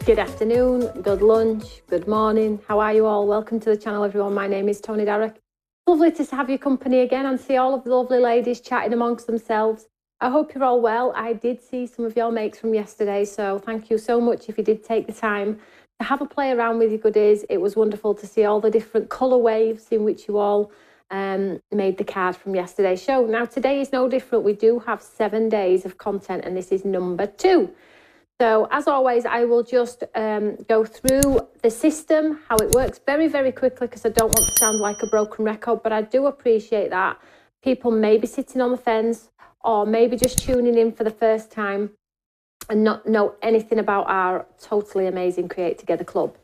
Good afternoon, good lunch, good morning. How are you all? Welcome to the channel, everyone. My name is Tony Darrick. Lovely to have your company again and see all of the lovely ladies chatting amongst themselves. I hope you're all well. I did see some of your makes from yesterday, so thank you so much if you did take the time to have a play around with your goodies. It was wonderful to see all the different colour waves in which you all made the card from yesterday's show. Now, today is no different. We do have 7 days of content, and this is number 2. So, as always, I will just go through the system, how it works very, very quickly, because I don't want to sound like a broken record, but I do appreciate that people may be sitting on the fence or maybe just tuning in for the first time and not know anything about our totally amazing Create Together Club.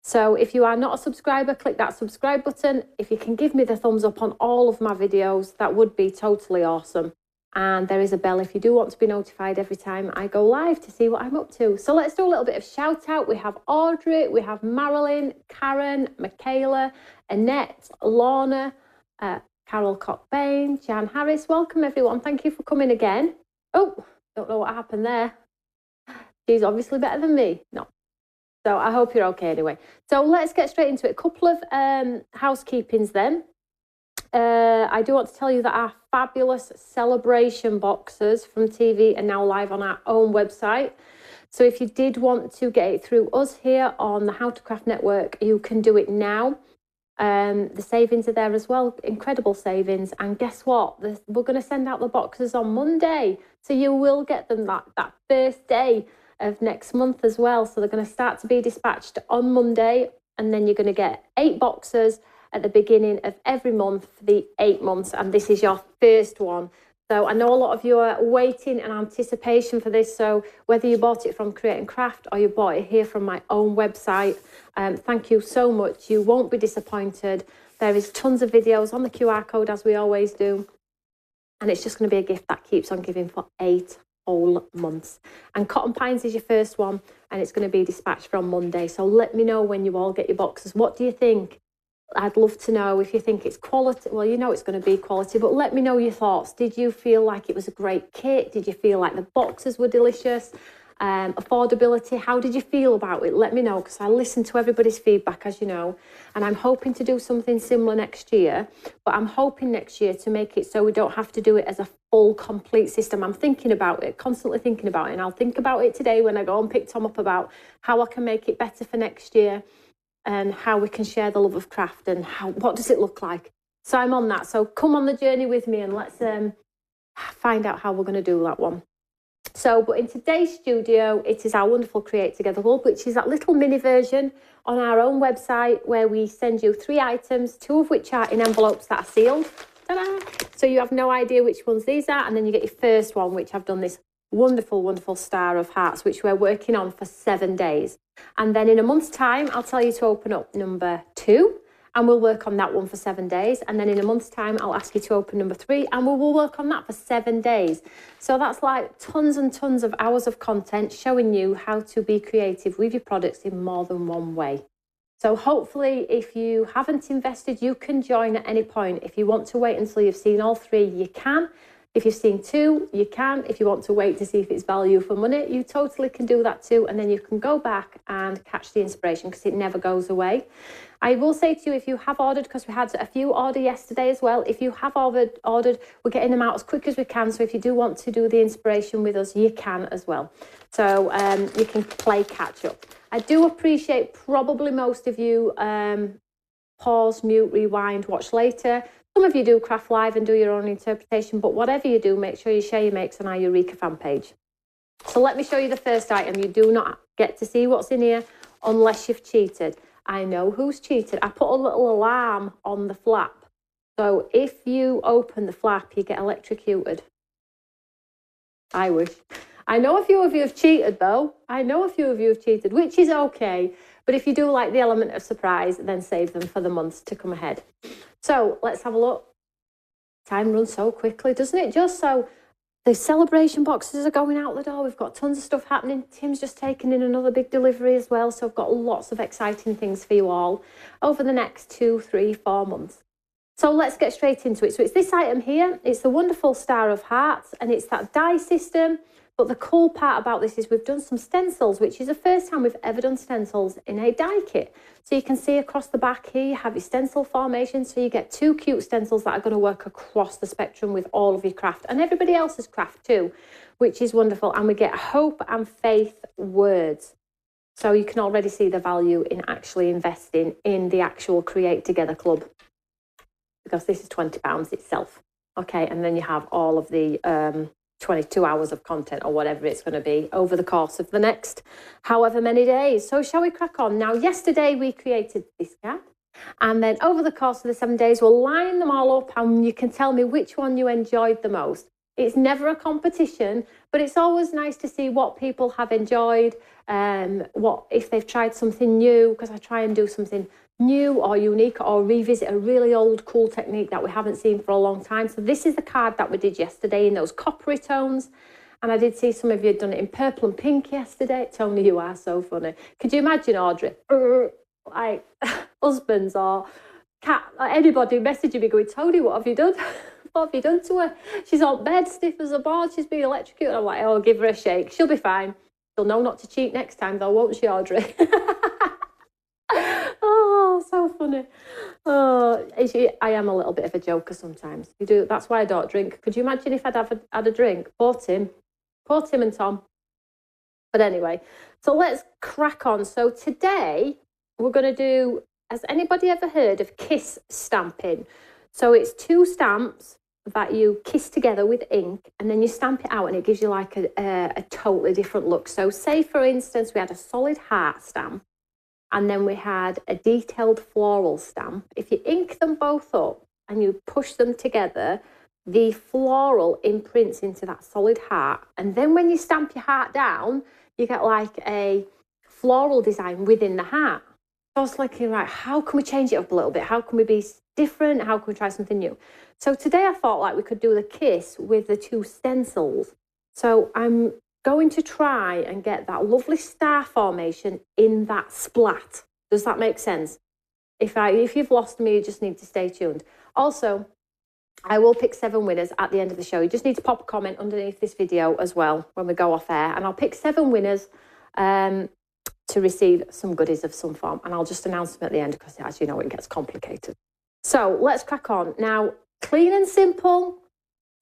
So if you are not a subscriber, click that subscribe button. If you can give me the thumbs up on all of my videos, that would be totally awesome. And there is a bell if you do want to be notified every time I go live to see what I'm up to. So let's do a little bit of shout out. We have Audrey, we have Marilyn, Karen, Michaela, Annette, Lorna, Carol Cockbain, Jan Harris. Welcome everyone. Thank you for coming again. Oh, don't know what happened there. She's obviously better than me. No. So I hope you're okay anyway. So let's get straight into it. A couple of housekeepings then. I do want to tell you that our fabulous celebration boxes from TV are now live on our own website. So if you did want to get it through us here on the How to Craft Network, you can do it now. The savings are there as well, incredible savings. And guess what? We're going to send out the boxes on Monday. So you will get them that first day of next month as well. So they're going to start to be dispatched on Monday, and then you're going to get 8 boxes at the beginning of every month for the 8 months, and this is your first one. So I know a lot of you are waiting in anticipation for this, so whether you bought it from Create and Craft or you bought it here from my own website, thank you so much. You won't be disappointed. There is tons of videos on the QR code, as we always do, and it's just going to be a gift that keeps on giving for 8 whole months. And Cotton Pines is your first one, and it's going to be dispatched from Monday. So let me know when you all get your boxes. What do you think? I'd love to know if you think it's quality. Well, you know it's going to be quality, but let me know your thoughts. Did you feel like it was a great kit? Did you feel like the boxes were delicious? Affordability, how did you feel about it? Let me know, because I listen to everybody's feedback, as you know, and I'm hoping to do something similar next year, but I'm hoping next year to make it so we don't have to do it as a full complete system. I'm thinking about it, constantly thinking about it, and I'll think about it today when I go and pick Tom up about how I can make it better for next year and how we can share the love of craft and what does it look like. So I'm on that. So come on the journey with me and let's find out how we're going to do that one. So, but in today's studio, it is our wonderful Create Together Club, which is that little mini version on our own website where we send you 3 items, 2 of which are in envelopes that are sealed. Ta-da! So you have no idea which ones these are, and then you get your first one, which I've done this wonderful, wonderful star of hearts, which we're working on for 7 days. And then in a month's time, I'll tell you to open up number 2. And we'll work on that one for 7 days. And then in a month's time, I'll ask you to open number 3 and we will work on that for 7 days. So that's like tons and tons of hours of content showing you how to be creative with your products in more than one way. So hopefully, if you haven't invested, you can join at any point. If you want to wait until you've seen all 3, you can. If you've seen 2, you can. If you want to wait to see if it's value for money, you totally can do that too. And then you can go back and catch the inspiration, because it never goes away. I will say to you, if you have ordered, because we had a few order yesterday as well, if you have ordered, we're getting them out as quick as we can. So if you do want to do the inspiration with us, you can as well. So you can play catch up. I do appreciate probably most of you pause, mute, rewind, watch later. Some of you do craft live and do your own interpretation, but whatever you do, make sure you share your makes on our Eureka fan page. So let me show you the first item. You do not get to see what's in here unless you've cheated. I know who's cheated. I put a little alarm on the flap. So if you open the flap, you get electrocuted. I wish. I know a few of you have cheated though. I know a few of you have cheated, which is okay. But if you do like the element of surprise, then save them for the months to come ahead. So let's have a look. Time runs so quickly, doesn't it? Just so the celebration boxes are going out the door. We've got tons of stuff happening. Tim's just taken in another big delivery as well. So I've got lots of exciting things for you all over the next 2, 3, 4 months. So let's get straight into it. So it's this item here. It's the wonderful Star of Hearts, and it's that die system. But the cool part about this is we've done some stencils, which is the first time we've ever done stencils in a die kit. So you can see across the back here, you have your stencil formation. So you get 2 cute stencils that are going to work across the spectrum with all of your craft and everybody else's craft too, which is wonderful. And we get hope and faith words. So you can already see the value in actually investing in the actual Create Together Club, because this is £20 itself. Okay, and then you have all of the 22 hours of content or whatever it's going to be over the course of the next however many days. So shall we crack on? Now, yesterday we created this card, and then over the course of the 7 days, we'll line them all up and you can tell me which one you enjoyed the most. It's never a competition, but it's always nice to see what people have enjoyed, what if they've tried something new, because I try and do something new or unique or revisit a really old cool technique that we haven't seen for a long time. So this is the card that we did yesterday in those coppery tones, and I did see some of you had done it in purple and pink yesterday. Tony, you are so funny. Could you imagine, Audrey, like husbands or cat, or anybody messaging me going, Tony, what have you done? What have you done to her? She's on bed, stiff as a board, she's being electrocuted. I'm like, oh, give her a shake, she'll be fine. She'll know not to cheat next time though, won't she, Audrey? Oh, so funny. Oh, I am a little bit of a joker sometimes. You do. That's why I don't drink. Could you imagine if I'd had a drink? Poor Tim and Tom. But anyway, so let's crack on. So today we're going to do, has anybody ever heard of kiss stamping? So it's 2 stamps that you kiss together with ink, and then you stamp it out and it gives you like a totally different look. So say, for instance, we had a solid heart stamp, and then we had a detailed floral stamp. If you ink them both up and you push them together, the floral imprints into that solid heart. And then when you stamp your heart down, you get like a floral design within the heart. So I was thinking, right, how can we change it up a little bit? How can we be different? How can we try something new? So today I thought like we could do the kiss with the 2 stencils. So I'm going to try and get that lovely star formation in that splat. Does that make sense? If you've lost me, you just need to stay tuned. Also, I will pick 7 winners at the end of the show. You just need to pop a comment underneath this video as well when we go off air, and I'll pick 7 winners to receive some goodies of some form, and I'll just announce them at the end because, as you know, it gets complicated. So let's crack on. Now, clean and simple,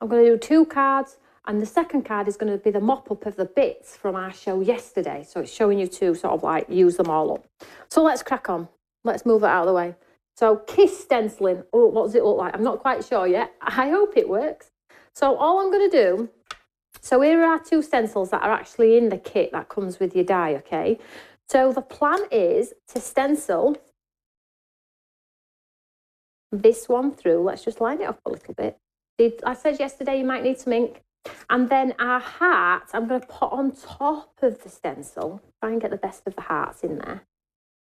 I'm going to do 2 cards. And the second card is going to be the mop-up of the bits from our show yesterday. So it's showing you to sort of like use them all up. So let's crack on. Let's move it out of the way. So kiss stenciling. Oh, what does it look like? I'm not quite sure yet. I hope it works. So all I'm going to do, so here are our 2 stencils that are actually in the kit that comes with your die, okay? So the plan is to stencil this one through. Let's just line it up a little bit. I said yesterday you might need some ink. And then our heart, I'm going to put on top of the stencil, try and get the best of the hearts in there,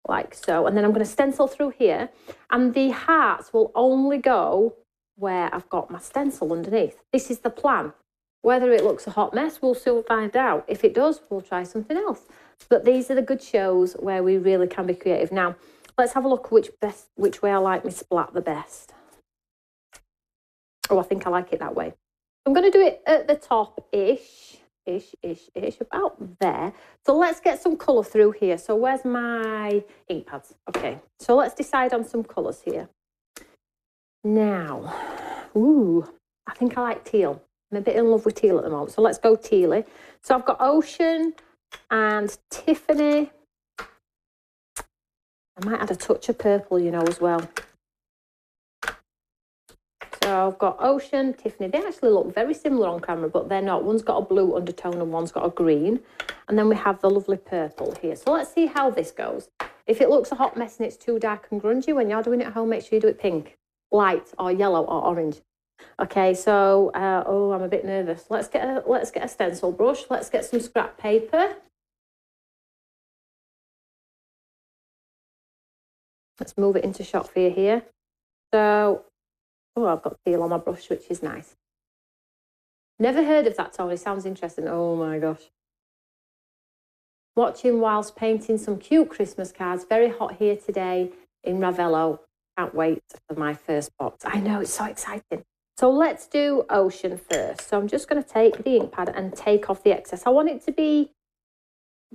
like so. And then I'm going to stencil through here, and the hearts will only go where I've got my stencil underneath. This is the plan. Whether it looks a hot mess, we'll soon find out. If it does, we'll try something else. But these are the good shows where we really can be creative. Now, let's have a look which way I like my splat the best. Oh, I think I like it that way. I'm going to do it at the top-ish, about there. So let's get some colour through here. So where's my ink pads? Okay, so let's decide on some colours here. Now, ooh, I think I like teal. I'm a bit in love with teal at the moment, so let's go tealy. So I've got Ocean and Tiffany. I might add a touch of purple, you know, as well. So I've got Ocean, Tiffany. They actually look very similar on camera, but they're not. One's got a blue undertone and one's got a green. And then we have the lovely purple here. So let's see how this goes. If it looks a hot mess and it's too dark and grungy, when you're doing it at home, make sure you do it pink, light, or yellow, or orange. Okay, so, oh, I'm a bit nervous. Let's get a stencil brush. Let's get some scrap paper. Let's move it into shot for you here. So, oh, I've got teal on my brush, which is nice. Never heard of that, Tony. Sounds interesting. Oh, my gosh. Watching whilst painting some cute Christmas cards. Very hot here today in Ravello. Can't wait for my first box. I know, it's so exciting. So let's do ocean first. So I'm just going to take the ink pad and take off the excess. I want it to be,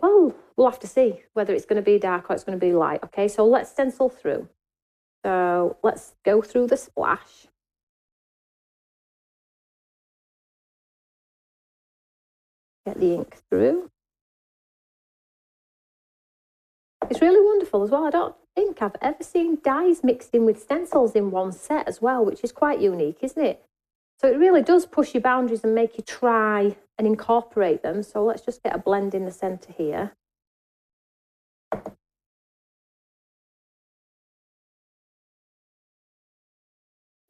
well, we'll have to see whether it's going to be dark or it's going to be light. Okay, so let's stencil through. So let's go through the splash. Get the ink through. It's really wonderful as well. I don't think I've ever seen dyes mixed in with stencils in one set as well, which is quite unique, isn't it? So it really does push your boundaries and make you try and incorporate them. So let's just get a blend in the centre here.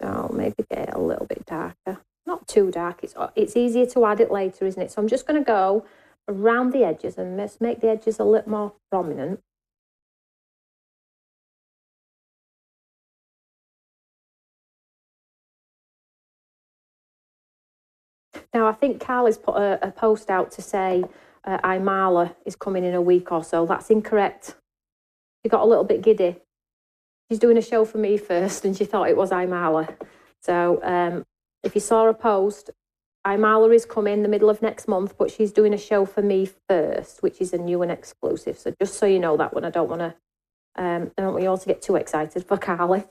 So maybe get it a little bit darker. Not too dark. It's easier to add it later, isn't it? So I'm just going to go around the edges and just make the edges a little more prominent. Now, I think Carly's put a post out to say Imala is coming in a week or so. That's incorrect. She got a little bit giddy. She's doing a show for me first and she thought it was Imala. So if you saw a post, Imala is coming the middle of next month, but she's doing a show for me first, which is a new and exclusive. So just so you know that one, I don't want you all to get too excited for Carly.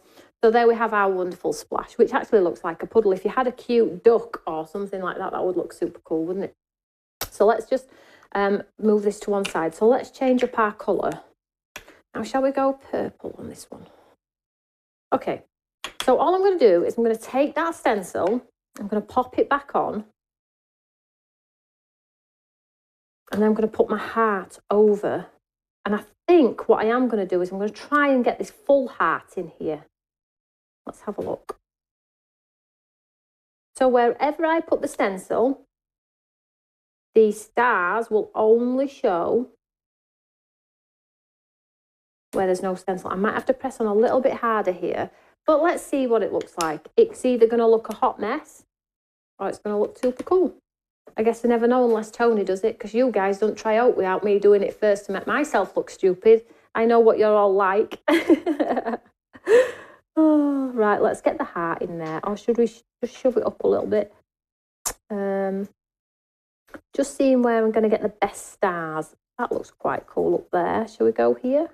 So there we have our wonderful splash, which actually looks like a puddle. If you had a cute duck or something like that, that would look super cool, wouldn't it? So let's just move this to one side. So let's change up our colour. Now, shall we go purple on this one? Okay, so all I'm going to do is I'm going to take that stencil, I'm going to pop it back on, and then I'm going to put my heart over. And I think what I am going to do is I'm going to try and get this full heart in here. Let's have a look. So wherever I put the stencil, these stars will only show where there's no stencil. I might have to press on a little bit harder here, but let's see what it looks like. It's either going to look a hot mess or it's going to look super cool. I guess I never know unless Tony does it, because you guys don't try out without me doing it first to make myself look stupid. I know what you're all like. Oh, right, let's get the heart in there. Or should we just shove it up a little bit? Just seeing where I'm going to get the best stars. That looks quite cool up there. Shall we go here?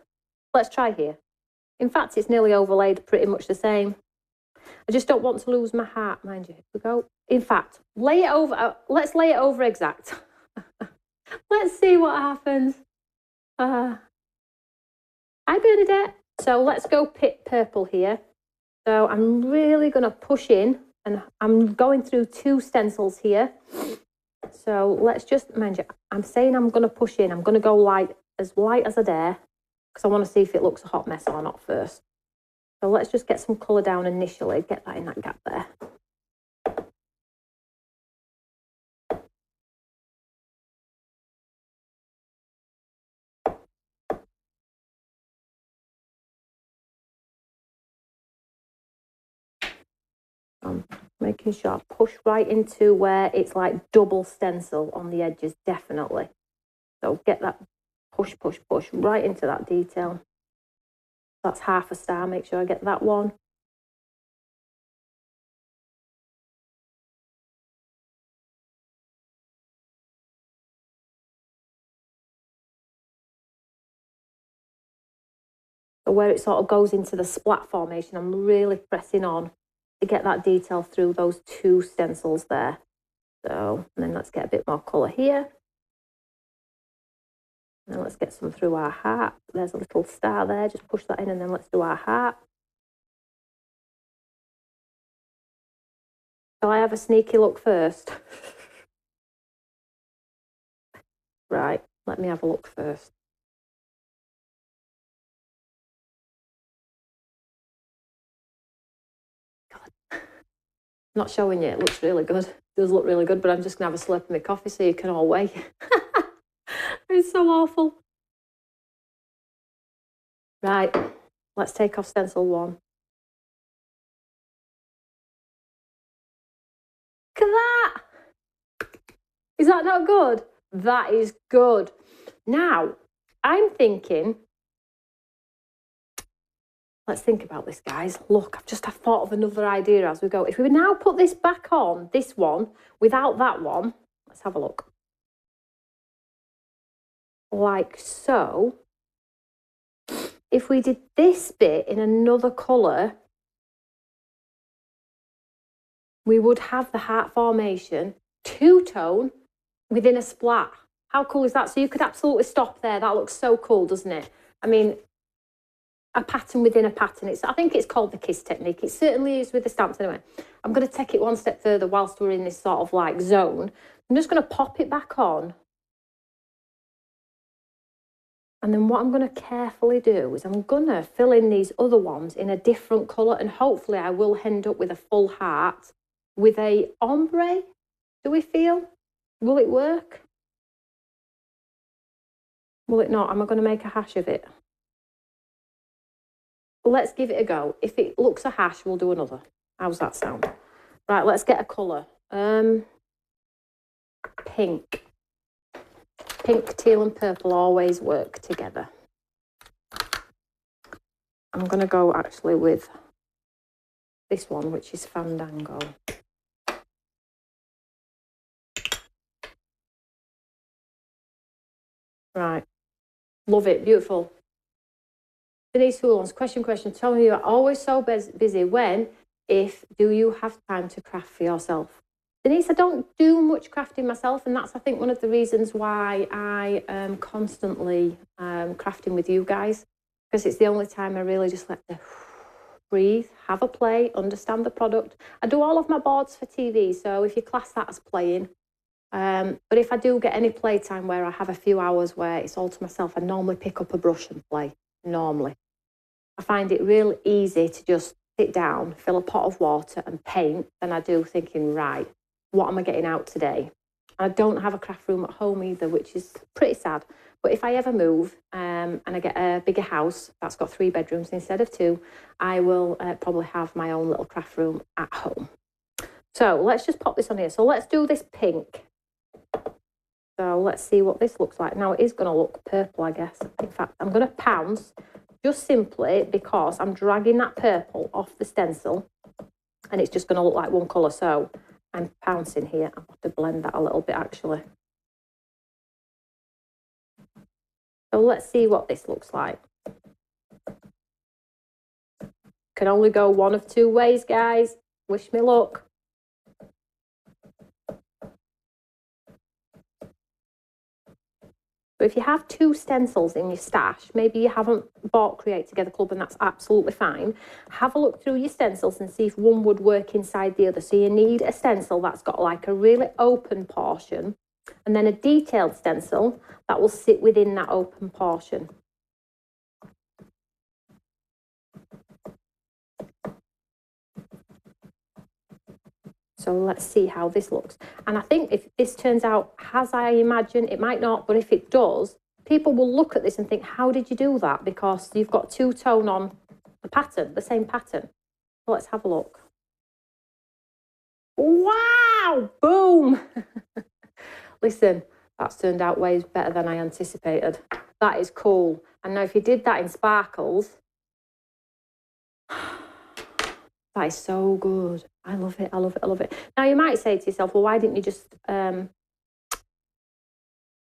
Let's try here. In fact, it's nearly overlaid pretty much the same. I just don't want to lose my heart, mind you. Here we go. In fact, lay it over. Let's lay it over exact. Let's see what happens. Hi, Bernadette. So let's go pit purple here. So I'm really going to push in, and I'm going through 2 stencils here. So let's just, mind you, I'm saying I'm going to push in. I'm going to go light as I dare, because I want to see if it looks a hot mess or not first. So let's just get some colour down initially, get that in that gap there. I'm making sure I push right into where it's like double stencil on the edges, definitely. So get that push right into that detail. That's half a star. Make sure I get that one. So where it sort of goes into the splat formation, I'm really pressing on to get that detail through those 2 stencils there. So, and then let's get a bit more colour here. And then let's get some through our heart. There's a little star there, just push that in, and then let's do our heart. Shall I have a sneaky look first? Right, let me have a look first. God. Not showing you, it looks really good. It does look really good, but I'm just going to have a slurp of my coffee so you can all wait. It's so awful. Right, let's take off stencil 1. Look at that! Is that not good? That is good. Now, I'm thinking let's think about this, guys. Look, I've thought of another idea as we go. If we now put this back on, this one, without that one, let's have a look. Like so. If we did this bit in another colour, we would have the heart formation, two-tone, within a splat. How cool is that? So you could absolutely stop there. That looks so cool, doesn't it? I mean, a pattern within a pattern. I think it's called the kiss technique. It certainly is with the stamps anyway. I'm going to take it one step further whilst we're in this sort of like zone. I'm just going to pop it back on. And then what I'm going to carefully do is I'm going to fill in these other ones in a different colour, and hopefully I will end up with a full heart with a ombre. Do we feel? Will it work? Will it not? Am I going to make a hash of it? Let's give it a go. If it looks a hash, we'll do another. How's that sound? Right, let's get a colour. Pink. Pink, teal and purple always work together. I'm going to go actually with this one, which is Fandango. Right. Love it. Beautiful. Denise Houlons, question. Tell me, you're always so busy. When, if, do you have time to craft for yourself? Denise, I don't do much crafting myself, and that's, I think, one of the reasons why I am constantly crafting with you guys, because it's the only time I really just let the breathe, have a play, understand the product. I do all of my boards for TV, so if you class that as playing, but if I do get any playtime where I have a few hours where it's all to myself, I normally pick up a brush and play, normally. I find it real easy to just sit down, fill a pot of water and paint than I do thinking, right, what am I getting out today? I don't have a craft room at home either, which is pretty sad. But if I ever move and I get a bigger house that's got 3 bedrooms instead of 2, I will probably have my own little craft room at home. So let's just pop this on here. So let's do this pink. So let's see what this looks like. Now it is going to look purple, I guess. In fact, I'm going to pounce just simply because I'm dragging that purple off the stencil and it's just going to look like one colour. So I'm pouncing here. I have to blend that a little bit actually. So let's see what this looks like. Can only go one of 2 ways, guys. Wish me luck. But if you have 2 stencils in your stash, maybe you haven't bought Create Together Club, and that's absolutely fine. Have a look through your stencils and see if one would work inside the other. So you need a stencil that's got like a really open portion and then a detailed stencil that will sit within that open portion. So let's see how this looks. And I think if this turns out as I imagine, it might not, but if it does, people will look at this and think, how did you do that? Because you've got 2-tone on the pattern, the same pattern. So let's have a look. Wow, boom. Listen, that's turned out way better than I anticipated. That is cool. And now if you did that in sparkles, that is so good. I love it. I love it. I love it. Now you might say to yourself, well, why didn't you just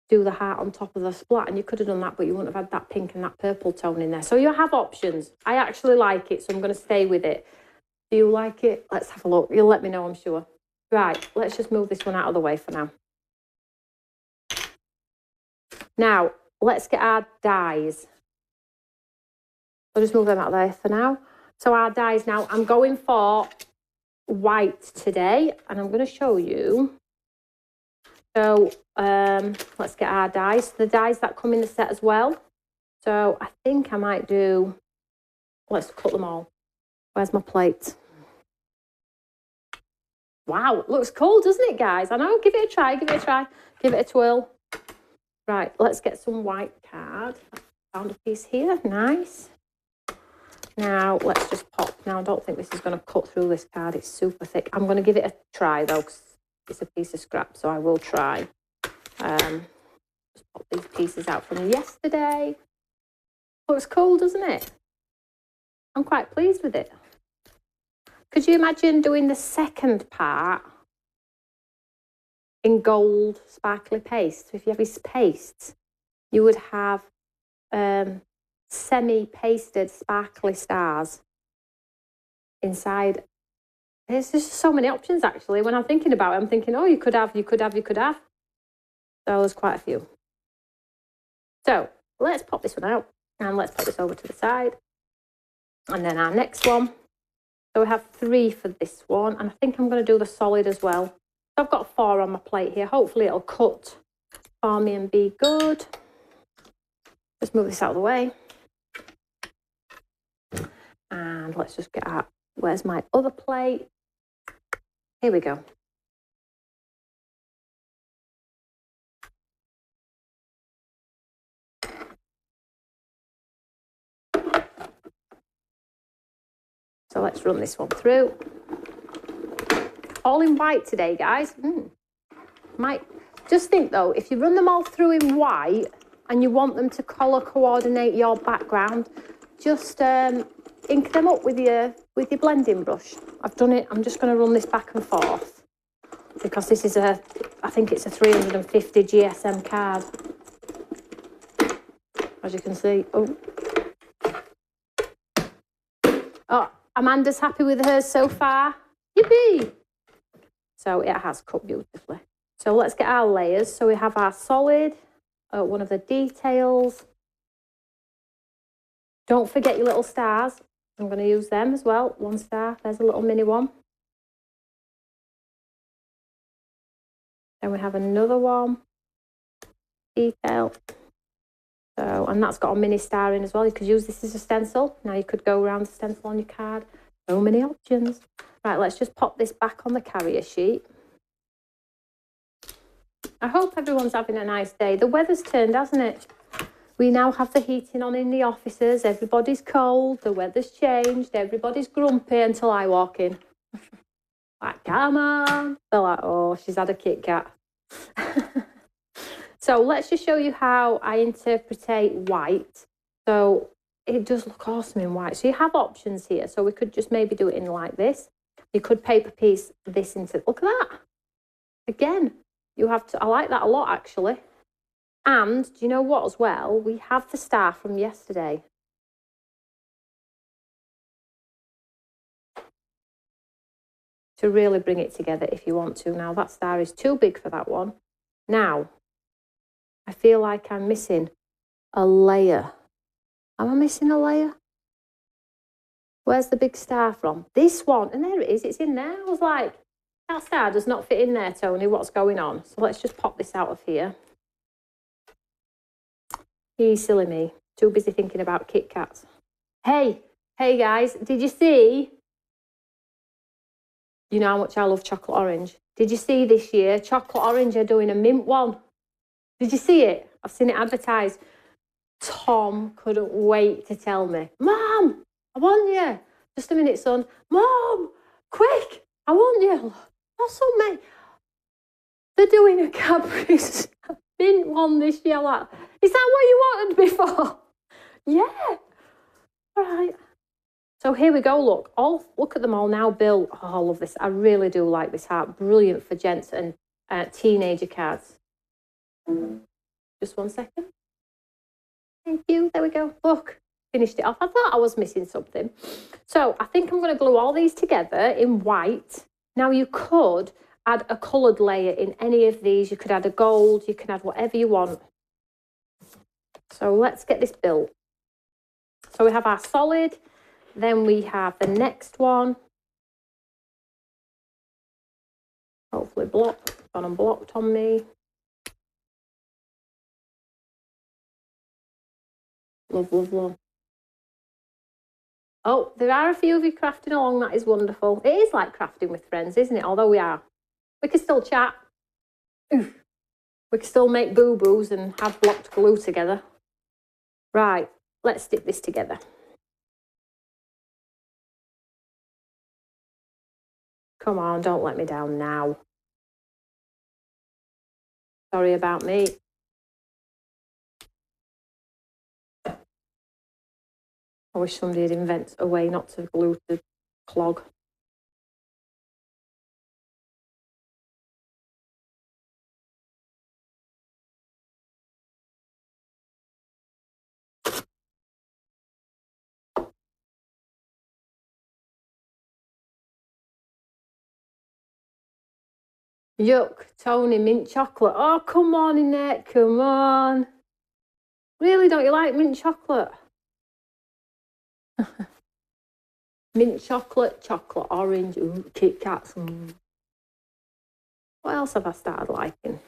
do the heart on top of the splat? And you could have done that, but you wouldn't have had that pink and that purple tone in there. So you have options. I actually like it, so I'm going to stay with it. Do you like it? Let's have a look. You'll let me know, I'm sure. Right, let's just move this one out of the way for now. Now, let's get our dies. I'll just move them out there for now. So our dies now, I'm going for white today, and I'm going to show you. So let's get our dies. The dies that come in the set as well. So I think I might do, let's cut them all. Where's my plate? Wow, it looks cool, doesn't it, guys? I know, give it a try, give it a try, give it a twirl. Right, let's get some white card. Found a piece here, nice. Now, let's just pop. Now, I don't think this is going to cut through this card. It's super thick. I'm going to give it a try, though, because it's a piece of scrap, so I will try. Just pop these pieces out from yesterday. Looks cool, doesn't it? I'm quite pleased with it. Could you imagine doing the second part in gold sparkly paste? So if you have this paste, you would have semi-pasted sparkly stars inside. There's just so many options, actually. When I'm thinking about it, I'm thinking, oh, you could have. So there's quite a few. So let's pop this one out and let's put this over to the side. And then our next one. So we have 3 for this one. And I think I'm going to do the solid as well. So I've got 4 on my plate here. Hopefully it'll cut for me and be good. Just move this out of the way. And let's just get out. Where's my other plate? Here we go. So let's run this one through. All in white today, guys. Might just think though, if you run them all through in white and you want them to colour coordinate your background, just ink them up with your blending brush. I've done it. I'm just going to run this back and forth because this is I think it's a 350 GSM card. As you can see. Oh, Amanda's happy with hers so far. Yippee! So it has cut beautifully. So let's get our layers. So we have our solid, one of the details. Don't forget your little stars. I'm going to use them as well. 1 star. There's a little mini one. Then we have another one. Detail. So, and that's got a mini star in as well. You could use this as a stencil. Now you could go around the stencil on your card. So many options. Right, let's just pop this back on the carrier sheet. I hope everyone's having a nice day. The weather's turned, hasn't it? We now have the heating on in the offices. Everybody's cold. The weather's changed. Everybody's grumpy until I walk in. Like, come on. They're like, oh, she's had a Kit Kat. So let's just show you how I interpret white. So it does look awesome in white. So you have options here. So we could just maybe do it in like this. You could paper piece this into, look at that. Again, you have to, I like that a lot actually. And do you know what as well? We have the star from yesterday. To really bring it together if you want to. Now that star is too big for that one. Now, I feel like I'm missing a layer. Am I missing a layer? Where's the big star from? This one. And there it is. It's in there. I was like, that star does not fit in there, Tony. What's going on? So let's just pop this out of here. You silly me. Too busy thinking about Kit Kats. Hey guys, did you see? You know how much I love chocolate orange. Did you see this year? Chocolate orange are doing a mint one. Did you see it? I've seen it advertised. Tom couldn't wait to tell me. Mom, I want you. Just a minute, son. Mom, quick, I want you. That's so many. They're doing a Cadbury's mint one this year. Like, is that what you wanted before? Yeah. All right. So here we go. Look at them all now built. Oh, I love this. I really do like this heart. Brilliant for gents and teenager cards. Just 1 second. Thank you. There we go. Look, finished it off. I thought I was missing something. So I think I'm going to glue all these together in white. Now you could add a coloured layer in any of these. You could add a gold. You can add whatever you want. So let's get this built. So we have our solid. Then we have the next one. Hopefully blocked. Gone and blocked on me. Love, love, love. Oh, there are a few of you crafting along. That is wonderful. It is like crafting with friends, isn't it? Although we can still chat. Oof. We can still make boo-boos and have blocked glue together. Right, let's stick this together. Come on, don't let me down now. Sorry about me. I wish somebody had invented a way not to glue the clog. Yuck, Tony, mint chocolate. Oh, come on, Annette, come on. Really, don't you like mint chocolate? Mint chocolate, chocolate orange, ooh, Kit Kats. What else have I started liking?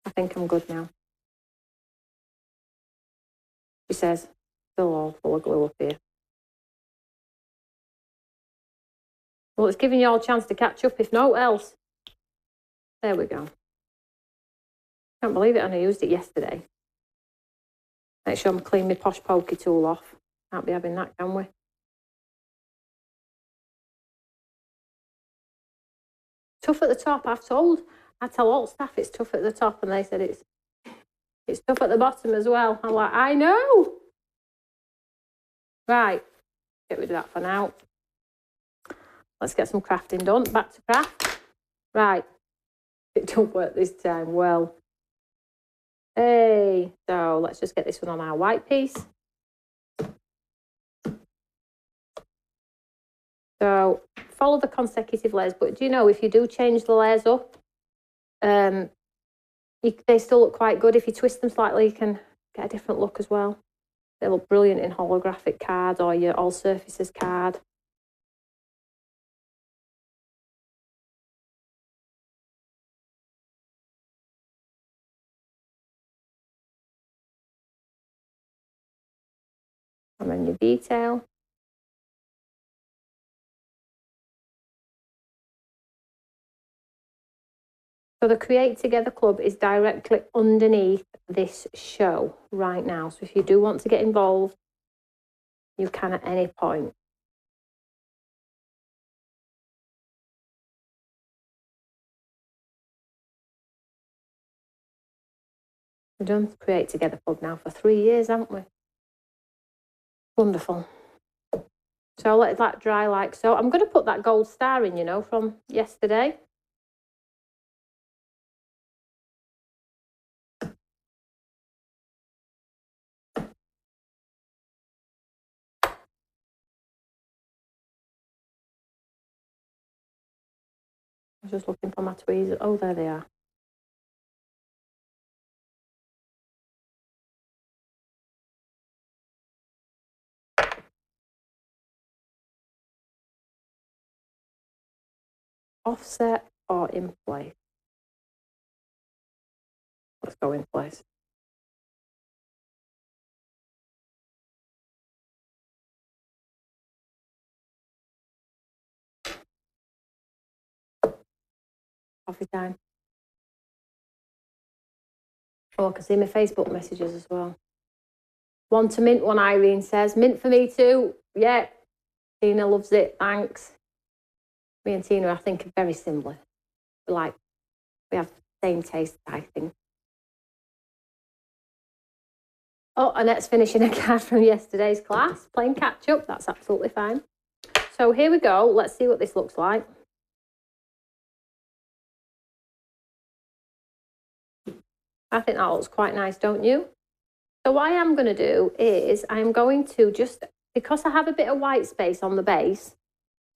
I think I'm good now. She says, still all full of glue up here. Well, it's giving you all a chance to catch up, if no else. There we go. Can't believe it, and I used it yesterday. Make sure I'm clean my posh pokey tool off. Can't be having that, can we? Tough at the top, I tell all staff it's tough at the top, and they said it's tough at the bottom as well. I'm like, I know. Right, get rid of that for now. Let's get some crafting done. Back to craft. Right, it don't work this time. Well, hey, so let's just get this one on our white piece. So follow the consecutive layers, but do you know, if you do change the layers up, they still look quite good. If you twist them slightly, you can get a different look as well. They look brilliant in holographic cards or your all surfaces card. And then your detail. So the Create Together Club is directly underneath this show right now. So if you do want to get involved, you can at any point. We've done Create Together Club now for 3 years, haven't we? Wonderful. So I'll let that dry like so. I'm going to put that gold star in, you know, from yesterday. I was just looking for my tweezers. Oh, there they are. Offset or in place? Let's go in place. Coffee time. Oh, I can see my Facebook messages as well. One to mint, one Irene says. Mint for me too. Yeah. Tina loves it. Thanks. Me and Tina, I think, are very similar. We have the same taste, I think. Oh, Annette's finishing a card from yesterday's class. Playing catch up. That's absolutely fine. So here we go. Let's see what this looks like. I think that looks quite nice, don't you? So what I am going to do is I'm going to just, because I have a bit of white space on the base,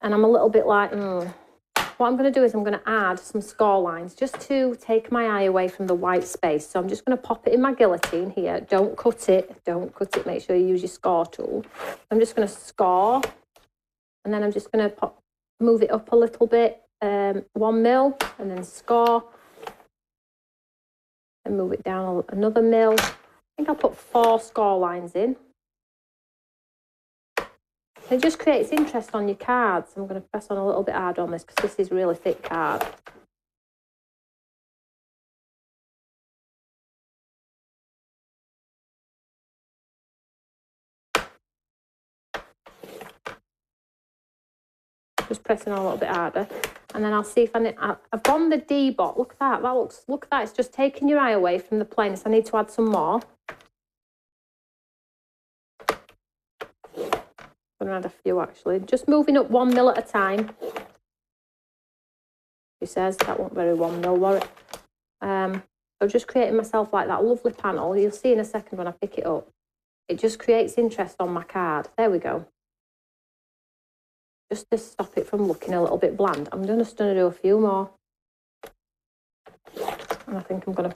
and I'm a little bit like, what I'm going to do is I'm going to add some score lines just to take my eye away from the white space. So I'm just going to pop it in my guillotine here. Don't cut it. Don't cut it. Make sure you use your score tool. I'm just going to score, and then I'm just going to move it up a little bit, 1 mil, and then score, and move it down another mil. I think I'll put 4 score lines in. It just creates interest on your cards. I'm going to press on a little bit hard on this because this is a really thick card. Just pressing on a little bit harder. And then I'll see if I've gone the D-bot. Look at that. Look at that. It's just taking your eye away from the plainness. I need to add some more. I'm going to add a few actually. Just moving up 1 mil at a time. She says that wasn't very 1 mil, were it? So just creating myself like that lovely panel. You'll see in a second when I pick it up. It just creates interest on my card. There we go. Just to stop it from looking a little bit bland. I'm just going to do a few more. And I think I'm going to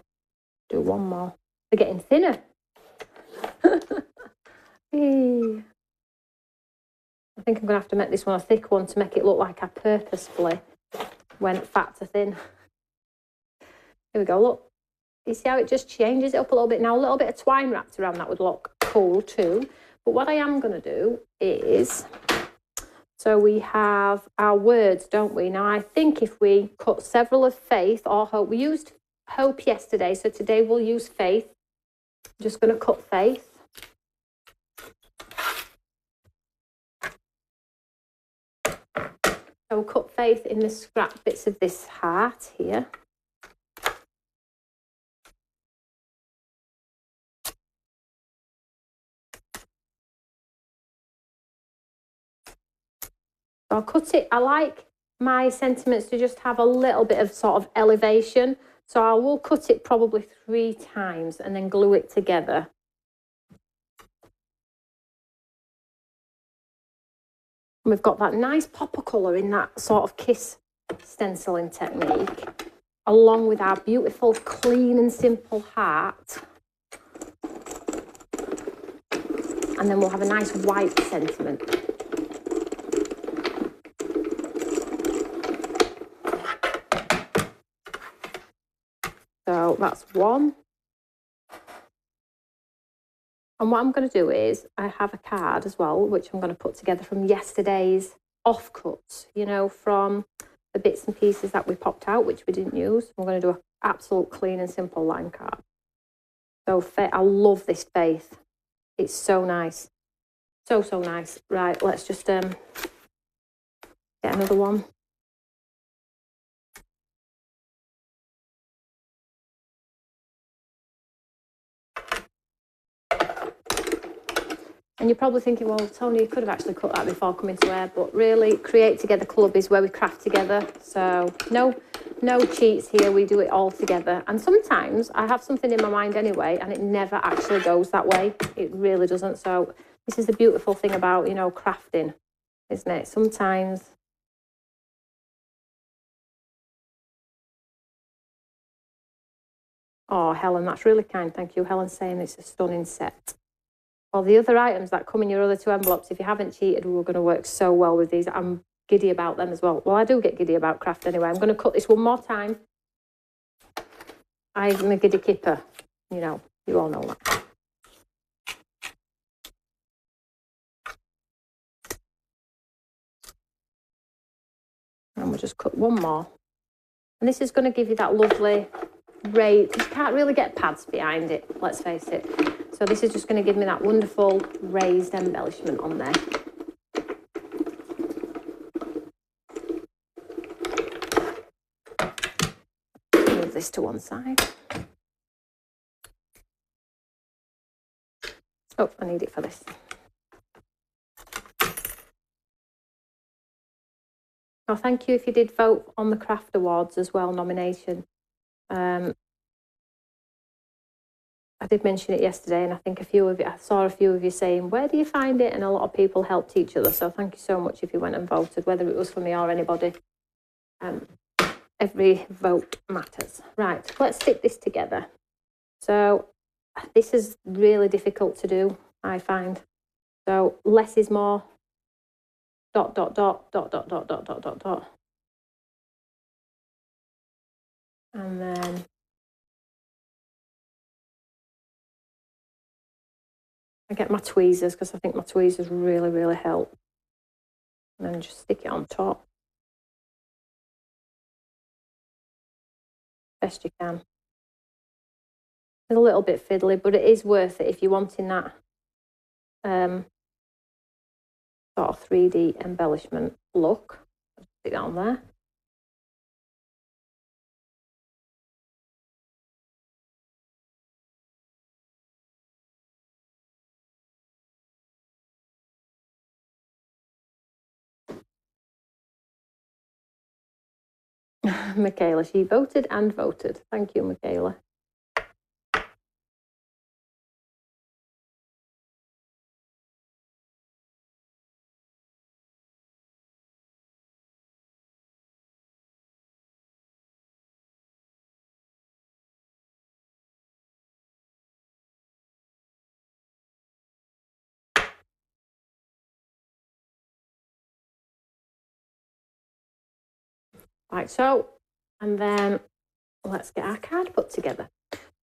do one more. They're getting thinner. I think I'm going to have to make this one a thick one to make it look like I purposefully went fat to thin. Here we go, look. You see how it just changes it up a little bit? Now, a little bit of twine wrapped around that would look cool too. But what I am going to do is, so we have our words, don't we? Now, I think if we cut several of faith or hope, we used hope yesterday, so today we'll use faith. I'm just going to cut faith. So we'll cut faith in the scrap bits of this heart here. So I'll cut it. I like my sentiments to just have a little bit of sort of elevation. So I will cut it probably 3 times and then glue it together. And we've got that nice pop of colour in that sort of kiss stenciling technique, along with our beautiful, clean and simple heart. And then we'll have a nice white sentiment. So that's one. And what I'm going to do is, I have a card as well, which I'm going to put together from yesterday's offcuts, you know, from the bits and pieces that we popped out, which we didn't use. I'm going to do an absolute clean and simple line card. So I love this faith. It's so nice. So, so nice. Right, let's just get another one. And you're probably thinking, well, Tony, you could have actually cut that before coming to air, but really, Create Together Club is where we craft together. So no cheats here, we do it all together. And sometimes I have something in my mind anyway, and it never actually goes that way. It really doesn't. So this is the beautiful thing about, you know, crafting, isn't it? Sometimes. Oh, Helen, that's really kind. Thank you. Helen's saying it's a stunning set. Well, the other items that come in your other 2 envelopes, if you haven't cheated, we're going to work so well with these. I'm giddy about them as well. Well, I do get giddy about craft anyway. I'm going to cut this one more time. I'm a giddy kipper. You know, you all know that. And we'll just cut one more. And this is going to give you that lovely raised. You can't really get pads behind it, let's face it. So this is just going to give me that wonderful raised embellishment on there. Move this to one side. Oh, I need it for this. Oh, thank you if you did vote on the Craft Awards as well, nomination. I did mention it yesterday, and I think I saw a few of you saying, where do you find it? And a lot of people helped each other. So thank you so much if you went and voted, whether it was for me or anybody. Every vote matters. Right, let's stick this together. So this is really difficult to do, I find. So less is more. Dot, dot, dot, dot, dot, dot, dot, dot, dot, dot. And then I get my tweezers, because I think my tweezers really, really help. And then just stick it on top. Best you can. It's a little bit fiddly, but it is worth it if you're wanting that sort of 3D embellishment look. Stick that on there. Michaela, she voted and voted. Thank you, Michaela. Right, so, and then let's get our card put together.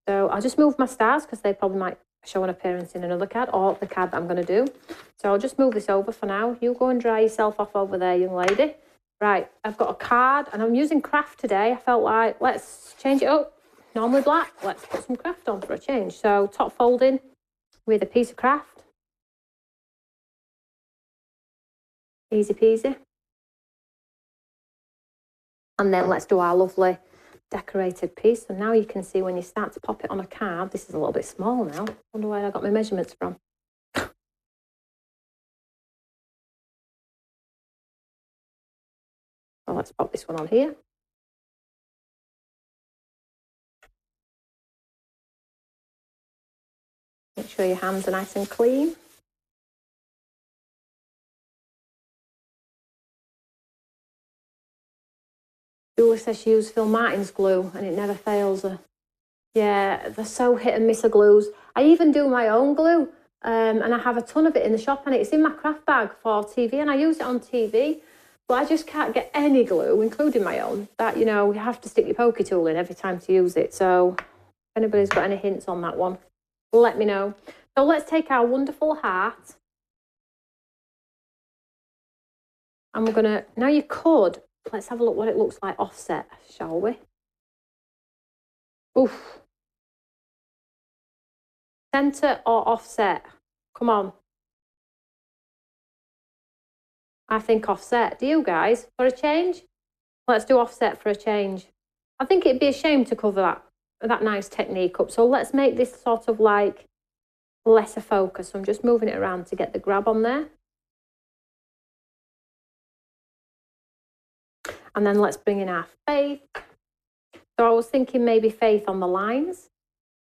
So I'll just move my stars because they probably might show an appearance in another card or the card that I'm going to do. So I'll just move this over for now. You go and dry yourself off over there, young lady. Right, I've got a card and I'm using craft today. I felt like, let's change it up. Normally black, let's put some craft on for a change. So top folding with a piece of craft. Easy peasy. And then let's do our lovely decorated piece. So now you can see when you start to pop it on a card, this is a little bit small now. Wonder where I got my measurements from. So let's pop this one on here. Make sure your hands are nice and clean. Julie says she used Phil Martin's glue and it never fails her. Yeah, they're so hit and miss of glues. I even do my own glue and I have a ton of it in the shop and it's in my craft bag for TV and I use it on TV. But I just can't get any glue, including my own, that, you know, you have to stick your pokey tool in every time to use it. So if anybody's got any hints on that one, let me know. So let's take our wonderful heart. And we're going to, now you could, let's have a look what it looks like offset, shall we? Oof. Centre or offset? Come on. I think offset. Do you guys? For a change? Let's do offset for a change. I think it'd be a shame to cover that nice technique up. So let's make this sort of like lesser focus. So I'm just moving it around to get the grab on there. And then let's bring in our faith. So I was thinking maybe faith on the lines,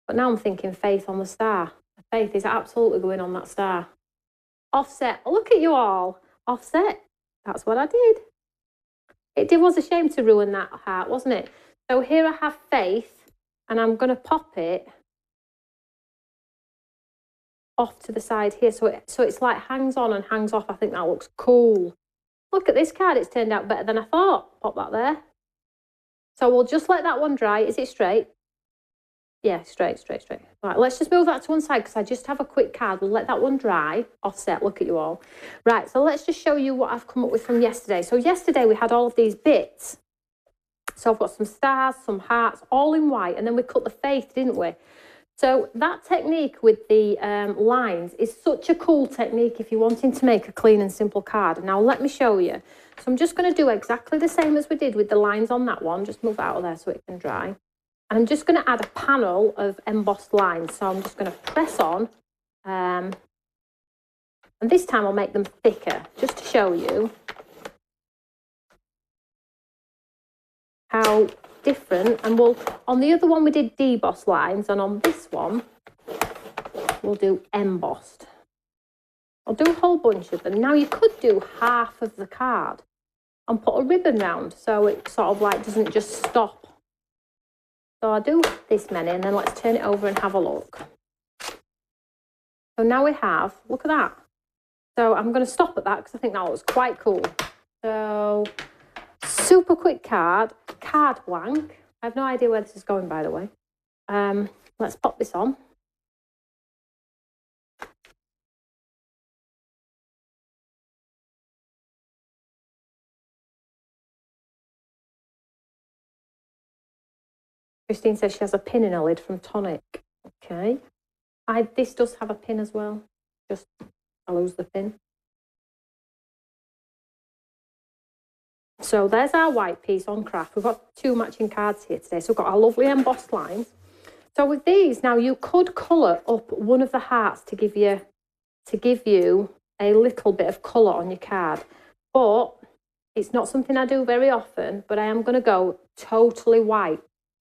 but now I'm thinking faith on the star. The faith is absolutely going on that star. Offset, look at you all. Offset, that's what I did. It was a shame to ruin that heart, wasn't it? So here I have faith, and I'm going to pop it off to the side here. So it's like hangs on and hangs off. I think that looks cool. Look at this card, it's turned out better than I thought. Pop that there. So we'll just let that one dry. Is it straight? Yeah, straight. Right, let's just move that to one side because I just have a quick card. We'll let that one dry. Offset, look at you all. Right, so let's just show you what I've come up with from yesterday. So yesterday we had all of these bits. So I've got some stars, some hearts, all in white. And then we cut the faith, didn't we? So that technique with the lines is such a cool technique if you're wanting to make a clean and simple card. Now let me show you. So I'm just going to do exactly the same as we did with the lines on that one. Just move out of there so it can dry. And I'm just going to add a panel of embossed lines. So I'm just going to press on. And this time I'll make them thicker, just to show you how different. And we'll, on the other one we did debossed lines, and on this one we'll do embossed. I'll do a whole bunch of them. Now you could do half of the card and put a ribbon round so it sort of like doesn't just stop. So I'll do this many and then let's turn it over and have a look. So now we have, look at that. So I'm going to stop at that because I think that looks quite cool. So super quick card blank. I have no idea where this is going, by the way. Let's pop this on. Christine says she has a pin in her lid from Tonic. Okay. This does have a pin as well. Just, I lose the pin. So there's our white piece on craft. We've got two matching cards here today. So we've got our lovely embossed lines. So with these, now you could colour up one of the hearts to give you a little bit of colour on your card. But It's not something I do very often, but I am going to go totally white,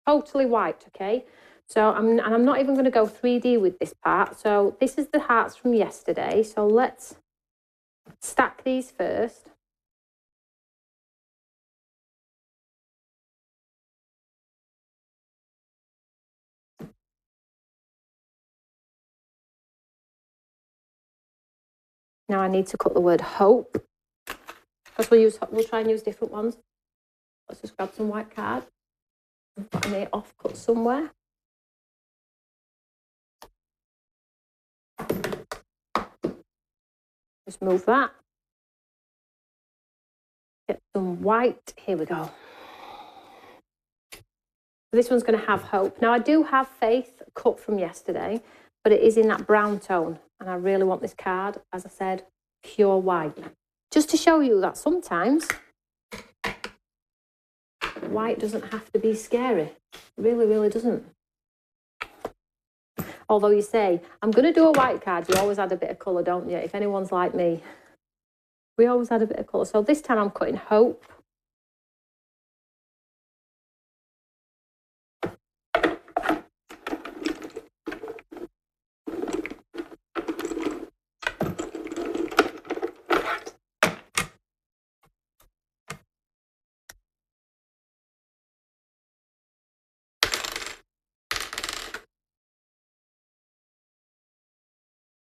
okay? So I'm not even going to go 3D with this part. So this is the hearts from yesterday. So let's stack these first. Now I need to cut the word hope, because we'll try and use different ones. Let's just grab some white card and put an off cut somewhere. Just move that. Get some white. Here we go. This one's going to have hope. Now I do have faith cut from yesterday, but it is in that brown tone, and I really want this card, as I said, pure white. Just to show you that sometimes white doesn't have to be scary. It really, really doesn't. Although you say, I'm going to do a white card, you always add a bit of colour, don't you? If anyone's like me, we always add a bit of colour. So this time I'm cutting hope.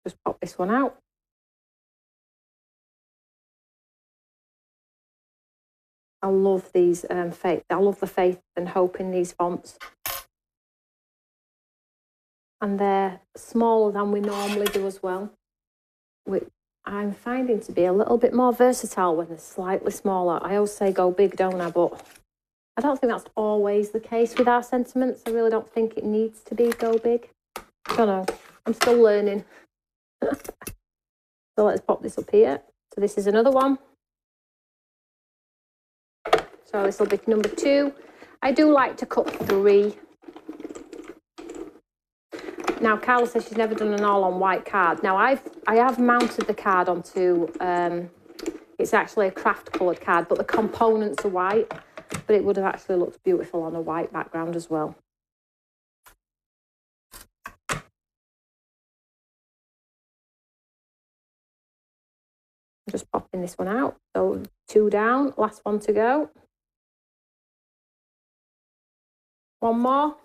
Just pop this one out. I love these faith. I love the faith and hope in these fonts. And they're smaller than we normally do as well, which I'm finding to be a little bit more versatile when they're slightly smaller. I always say go big, don't I? But I don't think that's always the case with our sentiments. I really don't think it needs to be go big. I don't know. I'm still learning. So let's pop this up here. So this is another one. So this will be number 2. I do like to cut 3. Now Carla says she's never done an all-on white card. Now I have mounted the card onto, it's actually a craft coloured card, but the components are white. But it would have actually looked beautiful on a white background as well. I'm just popping this one out. So 2 down, last one to go. One more.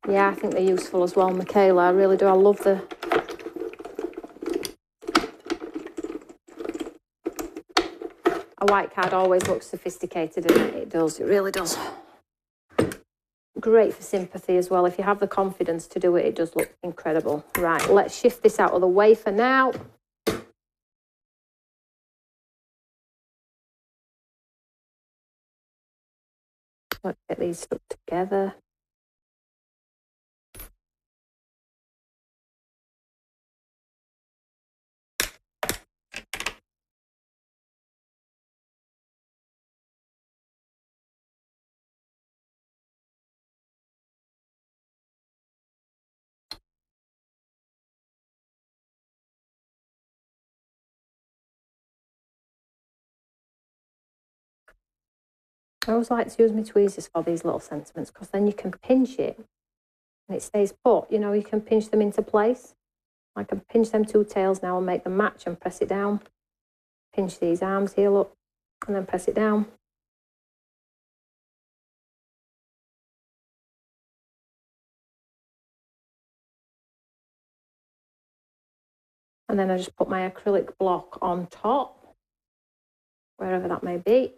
Yeah, I think they're useful as well, Michaela. I really do. I love the... A white card always looks sophisticated, doesn't it? It does. It really does. Great for sympathy as well. If you have the confidence to do it, it does look incredible. Right, let's shift this out of the way for now. Let's get these stuck together. I always like to use my tweezers for these little sentiments, because then you can pinch it and it stays put. You know, you can pinch them into place. I can pinch them 2 tails now and make them match and press it down. Pinch these arms here, look, and then press it down. And then I just put my acrylic block on top, wherever that may be.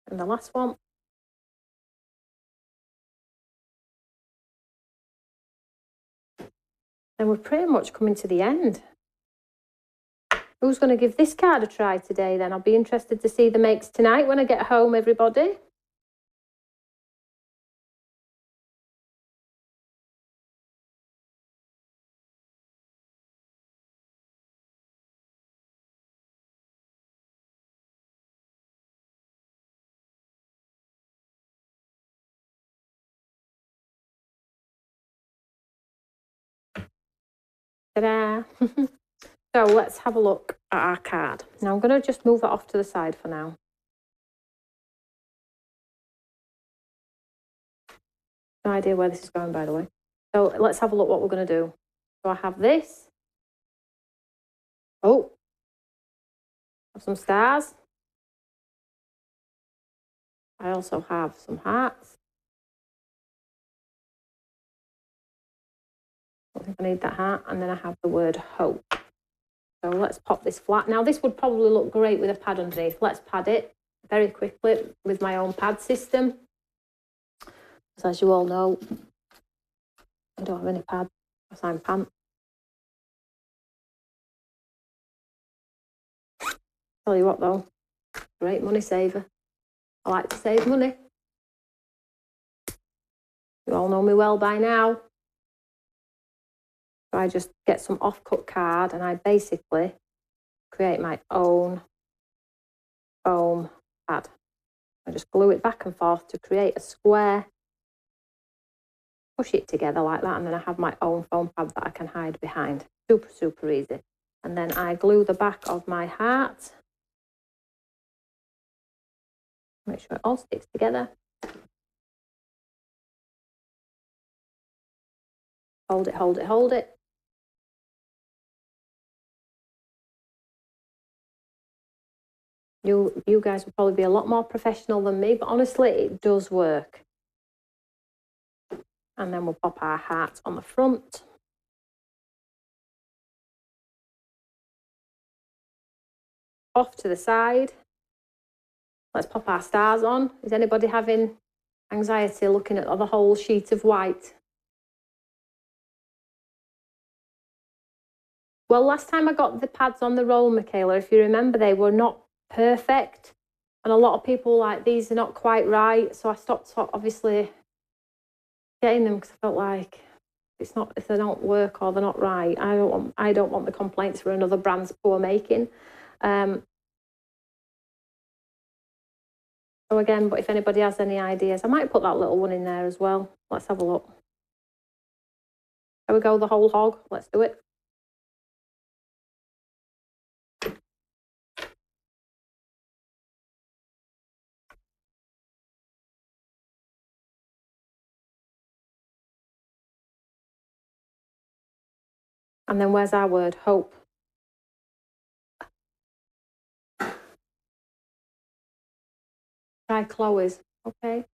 And the last one. And we're pretty much coming to the end. Who's going to give this card a try today then? I'll be interested to see the makes tonight when I get home, everybody. Ta-da! So let's have a look at our card. Now I'm going to just move it off to the side for now. No idea where this is going, by the way. So let's have a look what we're going to do. So I have this. Oh, have some stars. I also have some hearts. I think I need that heart. And then I have the word hope. So let's pop this flat. Now this would probably look great with a pad underneath. Let's pad it very quickly with my own pad system. Because as you all know, I don't have any pads because I'm pant. Tell you what though, great money saver. I like to save money. You all know me well by now. So I just get some off-cut card and I basically create my own foam pad. I just glue it back and forth to create a square, push it together like that, and then I have my own foam pad that I can hide behind. Super, super easy. And then I glue the back of my heart. Make sure it all sticks together. Hold it, hold it, hold it. You guys will probably be a lot more professional than me, but honestly, it does work. And then we'll pop our heart on the front. Off to the side. Let's pop our stars on. Is anybody having anxiety looking at the whole sheet of white? Well, last time I got the pads on the roll, Michaela, if you remember, they were not perfect. And a lot of people were like, these are not quite right. So I stopped obviously getting them because I felt like if they don't work or they're not right, I don't want the complaints for another brand's poor making. So again, but if anybody has any ideas, I might put that little one in there as well. Let's have a look. There we go, the whole hog. Let's do it. And then where's our word? Hope. Try Chloe's. Okay.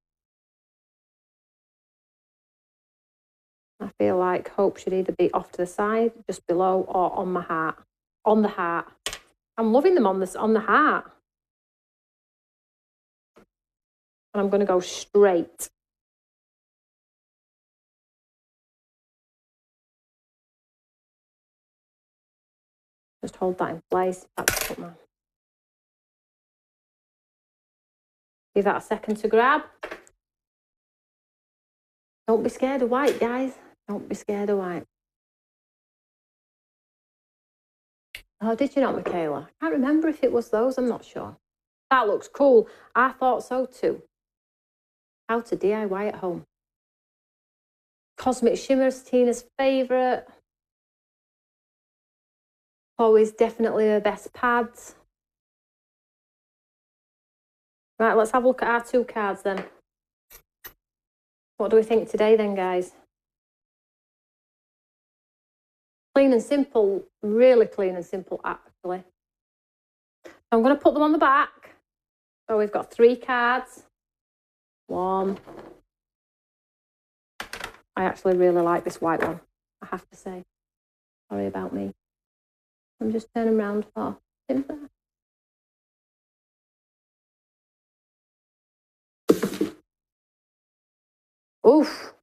I feel like hope should either be off to the side, just below, or on my heart. On the heart. I'm loving them on the heart. And I'm going to go straight. Just hold that in place. Give that a second to grab. Don't be scared of white, guys. Don't be scared of white. Oh, did you not, Michaela? I can't remember if it was those. I'm not sure. That looks cool. I thought so too. How to DIY at home. Cosmic Shimmers, Tina's favourite. Chloe's definitely her best pads. Right, let's have a look at our two cards then. What do we think today then, guys? Clean and simple, really clean and simple, actually. I'm going to put them on the back. So we've got 3 cards. 1. I actually really like this white one, I have to say. Sorry about me. I'm just turning around for simple. Oof.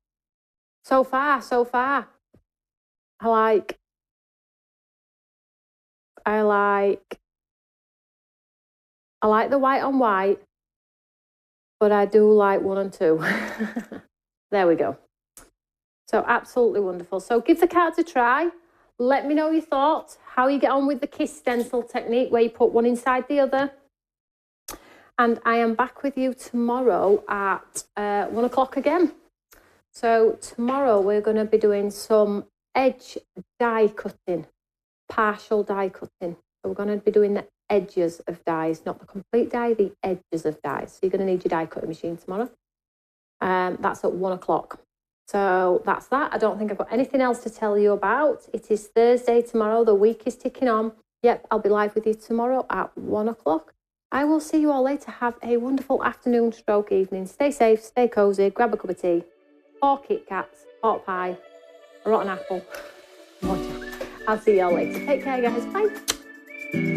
So far, so far. I like the white on white, but I do like 1 and 2. There we go. So absolutely wonderful. So give the cards a try. Let me know your thoughts, how you get on with the kiss stencil technique where you put one inside the other. And I am back with you tomorrow at 1 o'clock again. So tomorrow we're going to be doing some edge die cutting, partial die cutting. So we're going to be doing the edges of dies, not the complete die, the edges of dies. So you're going to need your die cutting machine tomorrow. That's at 1 o'clock. So that's that. I don't think I've got anything else to tell you about. It is Thursday tomorrow. The week is ticking on. Yep, I'll be live with you tomorrow at 1 o'clock. I will see you all later. Have a wonderful afternoon stroke evening. Stay safe, stay cosy, grab a cup of tea, 4 Kit Kats, pot pie, a rotten apple. I'll see you all later. Take care, guys. Bye.